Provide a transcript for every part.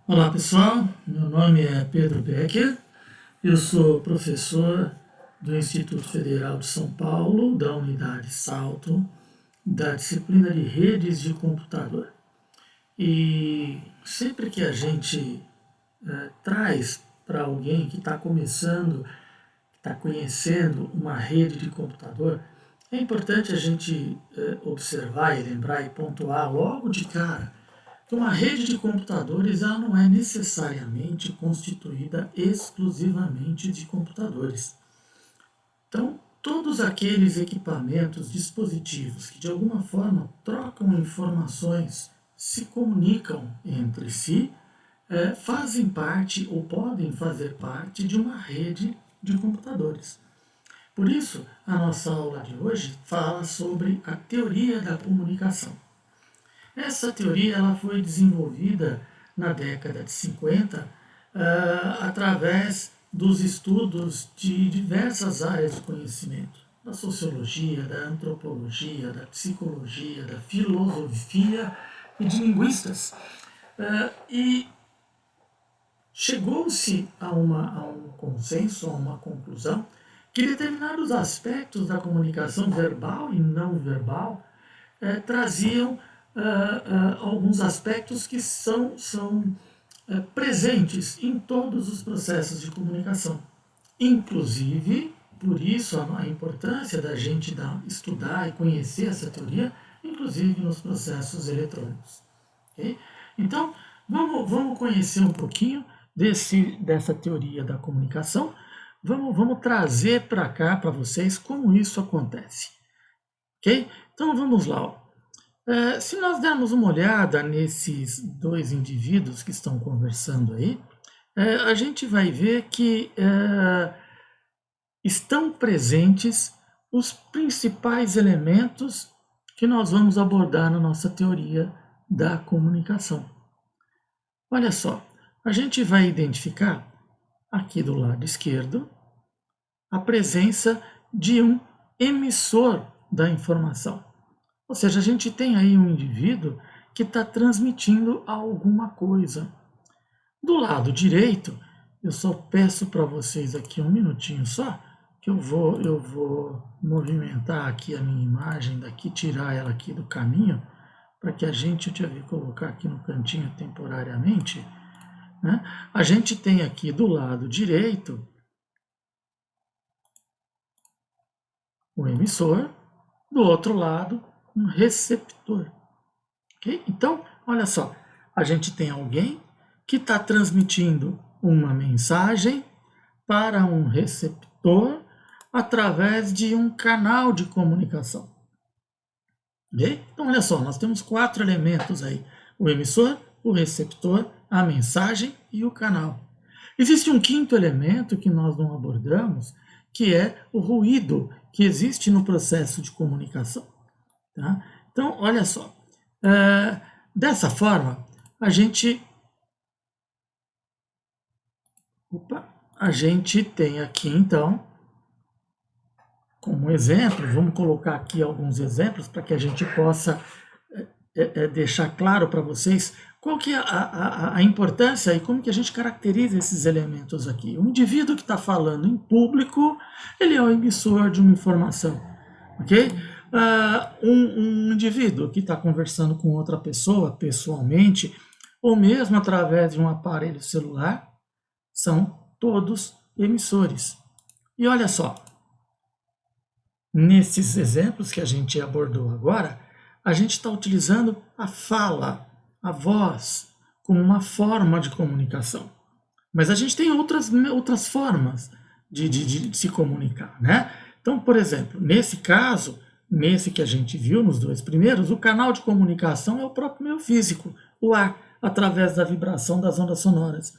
Olá pessoal, meu nome é Pedro Becker, eu sou professor do Instituto Federal de São Paulo, da Unidade Salto, da disciplina de redes de computador. E sempre que a gente traz para alguém que está começando, que está conhecendo uma rede de computador, é importante a gente observar e lembrar e pontuar logo de cara que uma rede de computadores ela não é necessariamente constituída exclusivamente de computadores. Então, todos aqueles equipamentos, dispositivos que de alguma forma trocam informações, se comunicam entre si, fazem parte ou podem fazer parte de uma rede de computadores. Por isso, a nossa aula de hoje fala sobre a teoria da comunicação. Essa teoria ela foi desenvolvida na década de 50 através dos estudos de diversas áreas de conhecimento, da sociologia, da antropologia, da psicologia, da filosofia e de linguistas. E chegou-se a um consenso, a uma conclusão, que determinados aspectos da comunicação verbal e não verbal traziam alguns aspectos que são presentes em todos os processos de comunicação. Inclusive, por isso a importância da gente estudar e conhecer essa teoria, inclusive nos processos eletrônicos. Okay? Então, vamos conhecer um pouquinho dessa teoria da comunicação. Vamos trazer para cá, para vocês, como isso acontece. Ok? Então, vamos lá. Se nós dermos uma olhada nesses dois indivíduos que estão conversando aí, a gente vai ver que estão presentes os principais elementos que nós vamos abordar na nossa teoria da comunicação. Olha só, a gente vai identificar aqui do lado esquerdo a presença de um emissor da informação. Ou seja, a gente tem aí um indivíduo que está transmitindo alguma coisa. Do lado direito, eu só peço para vocês aqui um minutinho só, que eu vou movimentar aqui a minha imagem daqui, tirar ela aqui do caminho, para que a gente, deixa eu colocar aqui no cantinho temporariamente, né? A gente tem aqui do lado direito o emissor, do outro lado um receptor. Okay? Então, olha só, a gente tem alguém que está transmitindo uma mensagem para um receptor através de um canal de comunicação. Okay? Então, olha só, nós temos 4 elementos aí: o emissor, o receptor, a mensagem e o canal. Existe um quinto elemento que nós não abordamos, que é o ruído que existe no processo de comunicação. Tá? Então, olha só, dessa forma, a gente tem aqui, então, como exemplo, vamos colocar aqui alguns exemplos para que a gente possa deixar claro para vocês qual que é a importância e como que a gente caracteriza esses elementos aqui. O indivíduo que está falando em público, ele é o emissor de uma informação, ok? Um indivíduo que está conversando com outra pessoa pessoalmente, ou mesmo através de um aparelho celular, são todos emissores. E olha só, nesses exemplos que a gente abordou agora, a gente está utilizando a fala, a voz, como uma forma de comunicação. Mas a gente tem outras formas de se comunicar, né? Então, por exemplo, nesse caso, nesse que a gente viu nos 2 primeiros, o canal de comunicação é o próprio meio físico, o ar, através da vibração das ondas sonoras.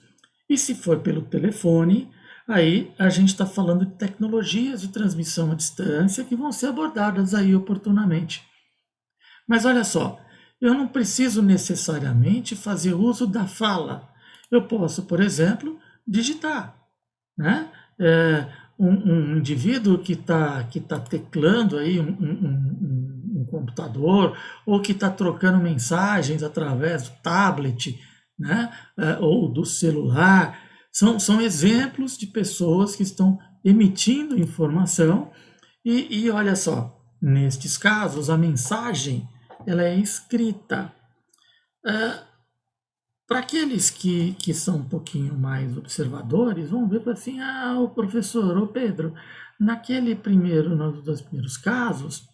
E se for pelo telefone, aí a gente está falando de tecnologias de transmissão à distância que vão ser abordadas aí oportunamente. Mas olha só, eu não preciso necessariamente fazer uso da fala. Eu posso, por exemplo, digitar, né? Um indivíduo que tá teclando aí um computador ou que está trocando mensagens através do tablet, né? Ou do celular. São exemplos de pessoas que estão emitindo informação e olha só, nestes casos, a mensagem ela é escrita. Para aqueles que são um pouquinho mais observadores, vão ver assim, o professor, o Pedro, nos dois primeiros casos,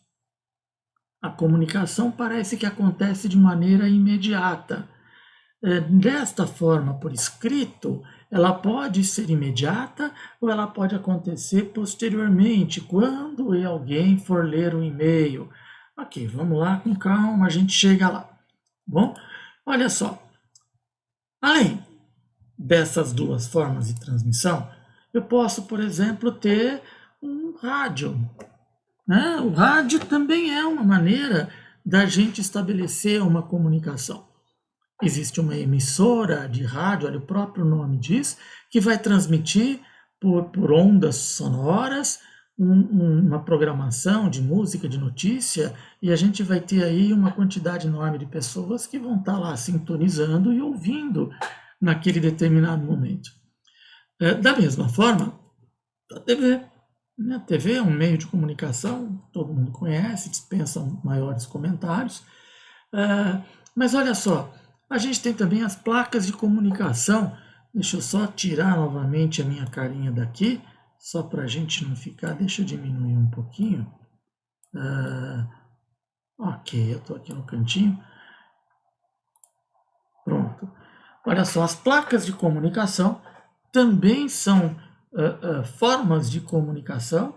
a comunicação parece que acontece de maneira imediata. Desta forma, por escrito, ela pode ser imediata ou ela pode acontecer posteriormente, quando alguém for ler o e-mail. Ok, vamos lá com calma, a gente chega lá. Bom, olha só. Além dessas duas formas de transmissão, eu posso, por exemplo, ter um rádio. Né? O rádio também é uma maneira da gente estabelecer uma comunicação. Existe uma emissora de rádio, olha, o próprio nome diz, que vai transmitir por ondas sonoras uma programação de música, de notícia, e a gente vai ter aí uma quantidade enorme de pessoas que vão estar lá sintonizando e ouvindo naquele determinado momento. Da mesma forma, a TV. A TV é um meio de comunicação, todo mundo conhece, dispensa maiores comentários. Mas olha só, a gente tem também as placas de comunicação. Deixa eu só tirar novamente a minha carinha daqui, só para a gente não ficar. Deixa eu diminuir um pouquinho. Ok, eu estou aqui no cantinho. Pronto. Olha só, as placas de comunicação também são formas de comunicação.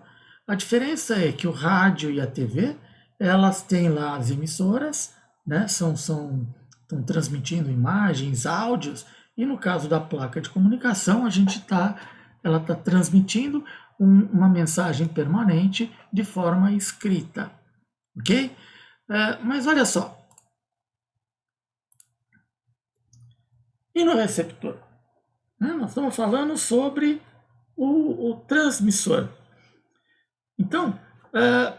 A diferença é que o rádio e a TV, elas têm lá as emissoras, né? Estão transmitindo imagens, áudios, e no caso da placa de comunicação, ela está transmitindo uma mensagem permanente de forma escrita, ok? Mas olha só, e no receptor? Nós estamos falando sobre o transmissor. Então,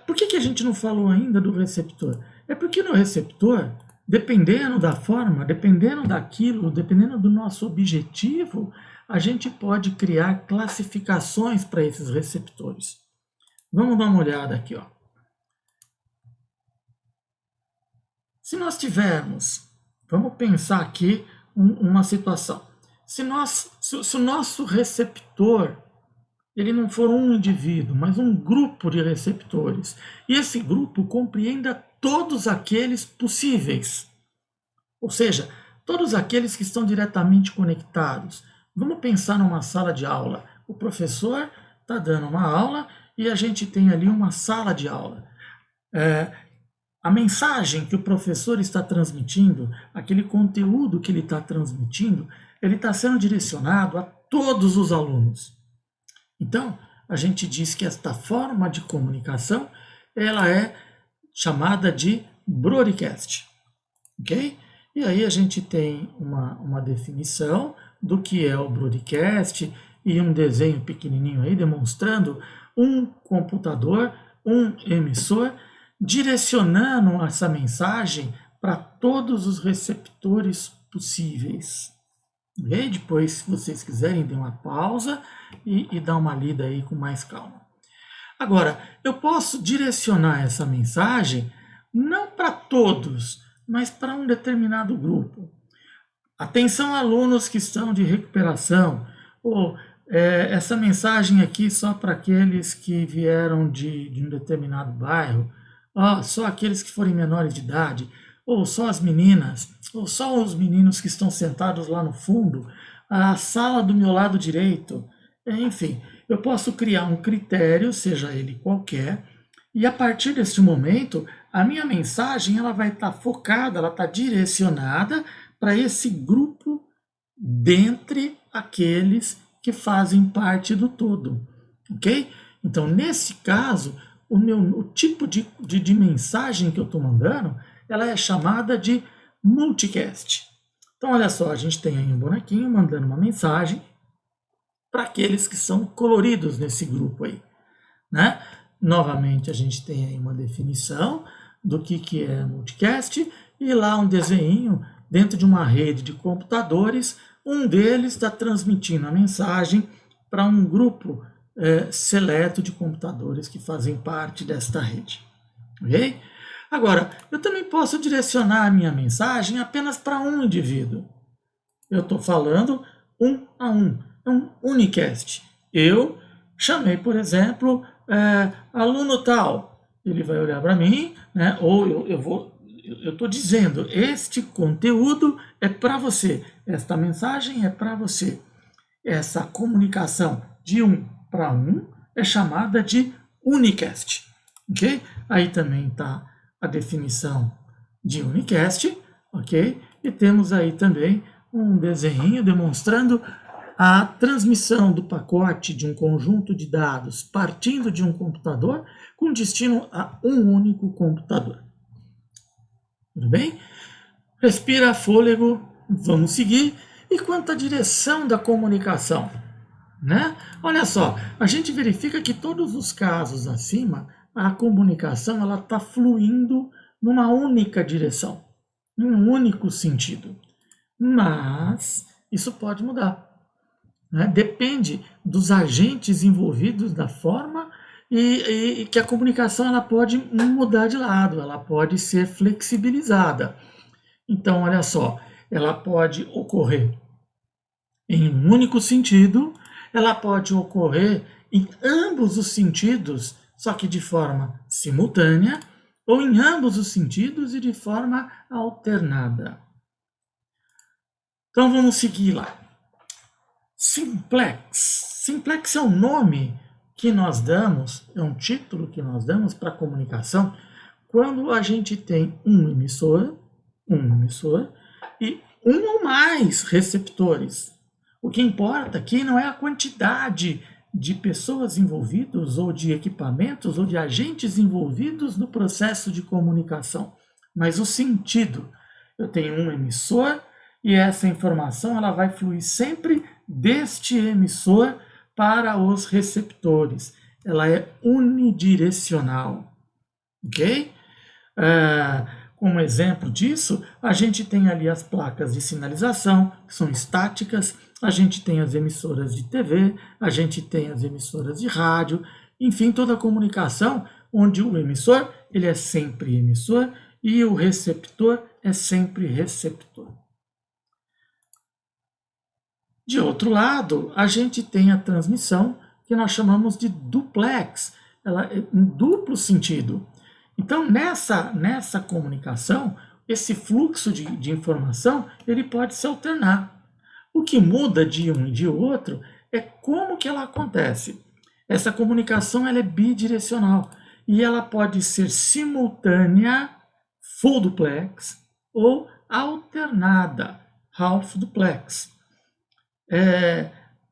por que a gente não falou ainda do receptor? É porque no receptor, dependendo da forma, dependendo daquilo, dependendo do nosso objetivo, a gente pode criar classificações para esses receptores. Vamos dar uma olhada aqui, ó. Se nós tivermos, vamos pensar aqui uma situação. Se o nosso receptor ele não for um indivíduo, mas um grupo de receptores, e esse grupo compreenda todos aqueles possíveis, ou seja, todos aqueles que estão diretamente conectados. Vamos pensar numa sala de aula. O professor está dando uma aula e a gente tem ali uma sala de aula. A mensagem que o professor está transmitindo, aquele conteúdo que ele está transmitindo, ele está sendo direcionado a todos os alunos. Então, a gente diz que esta forma de comunicação, ela é chamada de broadcast, ok? E aí a gente tem uma definição do que é o broadcast e um desenho pequenininho aí demonstrando um computador, um emissor, direcionando essa mensagem para todos os receptores possíveis. E depois, se vocês quiserem, dê uma pausa e dar uma lida aí com mais calma. Agora, eu posso direcionar essa mensagem não para todos, mas para um determinado grupo. Atenção, alunos que estão de recuperação, ou essa mensagem aqui só para aqueles que vieram de um determinado bairro, só aqueles que forem menores de idade, ou só as meninas, ou só os meninos que estão sentados lá no fundo, a sala do meu lado direito. Enfim, eu posso criar um critério, seja ele qualquer, e a partir deste momento, a minha mensagem ela vai estar focada, ela está direcionada para esse grupo dentre aqueles que fazem parte do todo, ok? Então, nesse caso, o tipo de mensagem que eu estou mandando, ela é chamada de multicast. Então, olha só, a gente tem aí um bonequinho mandando uma mensagem para aqueles que são coloridos nesse grupo aí, né? Novamente, a gente tem aí uma definição do que é multicast e lá um desenho dentro de uma rede de computadores, um deles está transmitindo a mensagem para um grupo seleto de computadores que fazem parte desta rede. Ok? Agora, eu também posso direcionar a minha mensagem apenas para um indivíduo. Eu estou falando um a um. É um unicast. Eu chamei, por exemplo, aluno tal. Ele vai olhar para mim, né? Ou eu estou dizendo, este conteúdo é para você. Esta mensagem é para você. Essa comunicação de um para um é chamada de unicast. Ok? Aí também está a definição de unicast, ok? E temos aí também um desenho demonstrando a transmissão do pacote de um conjunto de dados partindo de um computador com destino a um único computador. Tudo bem? Respira fôlego, vamos seguir. E quanto à direção da comunicação? Né? Olha só, a gente verifica que todos os casos acima, a comunicação ela está fluindo numa única direção, em um único sentido. Mas isso pode mudar. Né? Depende dos agentes envolvidos da forma e que a comunicação ela pode mudar de lado, ela pode ser flexibilizada. Então, olha só, ela pode ocorrer em um único sentido, ela pode ocorrer em ambos os sentidos, só que de forma simultânea, ou em ambos os sentidos e de forma alternada. Então vamos seguir lá. Simplex. Simplex é um nome que nós damos, é um título que nós damos para a comunicação quando a gente tem um emissor e um ou mais receptores. O que importa aqui não é a quantidade de pessoas envolvidas ou de equipamentos ou de agentes envolvidos no processo de comunicação, mas o sentido. Eu tenho um emissor e essa informação ela vai fluir sempre deste emissor para os receptores. Ela é unidirecional. Ok? Como exemplo disso, a gente tem ali as placas de sinalização, que são estáticas, a gente tem as emissoras de TV, a gente tem as emissoras de rádio, enfim, toda a comunicação onde o emissor ele é sempre emissor e o receptor é sempre receptor. De outro lado, a gente tem a transmissão que nós chamamos de duplex, ela é em duplo sentido. Então, nessa comunicação, esse fluxo de informação ele pode se alternar. O que muda de um e de outro é como que ela acontece. Essa comunicação ela é bidirecional e ela pode ser simultânea, full duplex, ou alternada, half duplex.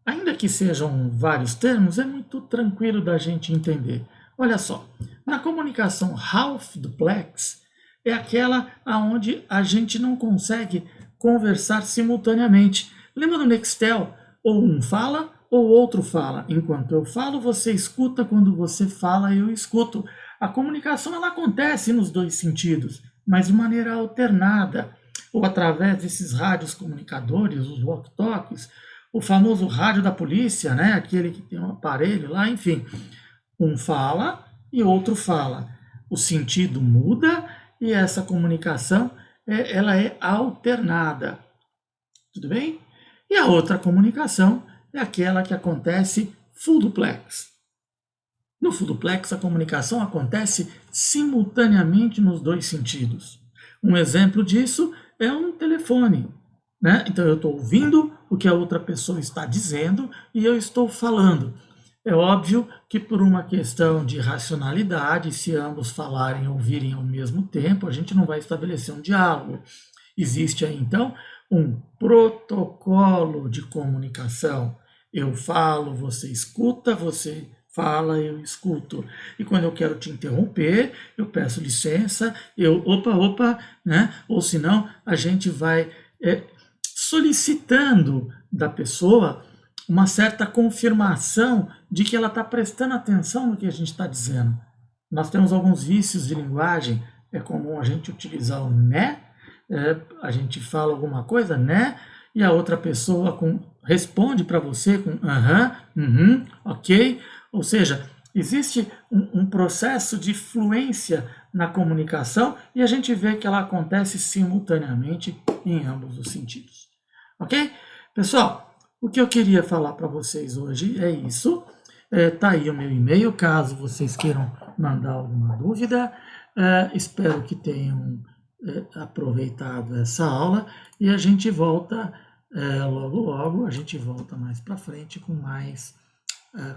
Ainda que sejam vários termos, é muito tranquilo da gente entender. Olha só, na comunicação half duplex é aquela onde a gente não consegue conversar simultaneamente. Lembra do Nextel? Ou um fala ou outro fala. Enquanto eu falo, você escuta. Quando você fala, eu escuto. A comunicação ela acontece nos dois sentidos, mas de maneira alternada, ou através desses rádios comunicadores, os walkie-talkies, o famoso rádio da polícia, né? Aquele que tem um aparelho lá, enfim. Um fala e outro fala. O sentido muda e essa comunicação ela é alternada. Tudo bem? E a outra comunicação é aquela que acontece full duplex. No full duplex, a comunicação acontece simultaneamente nos dois sentidos. Um exemplo disso é um telefone. Né? Então, eu estou ouvindo o que a outra pessoa está dizendo e eu estou falando. É óbvio que por uma questão de racionalidade, se ambos falarem e ouvirem ao mesmo tempo, a gente não vai estabelecer um diálogo. Existe aí, então, um protocolo de comunicação. Eu falo, você escuta, você fala, eu escuto. E quando eu quero te interromper, eu peço licença, opa, né? Ou senão a gente vai solicitando da pessoa uma certa confirmação de que ela está prestando atenção no que a gente está dizendo. Nós temos alguns vícios de linguagem, é comum a gente utilizar o né, a gente fala alguma coisa, né? E a outra pessoa responde para você com aham, ok. Ou seja, existe um processo de fluência na comunicação e a gente vê que ela acontece simultaneamente em ambos os sentidos. Ok? Pessoal, o que eu queria falar para vocês hoje é isso. Tá aí o meu e-mail, caso vocês queiram mandar alguma dúvida. Espero que tenham aproveitado essa aula e a gente volta logo logo, a gente volta mais para frente com mais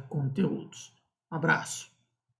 conteúdos. Abraço!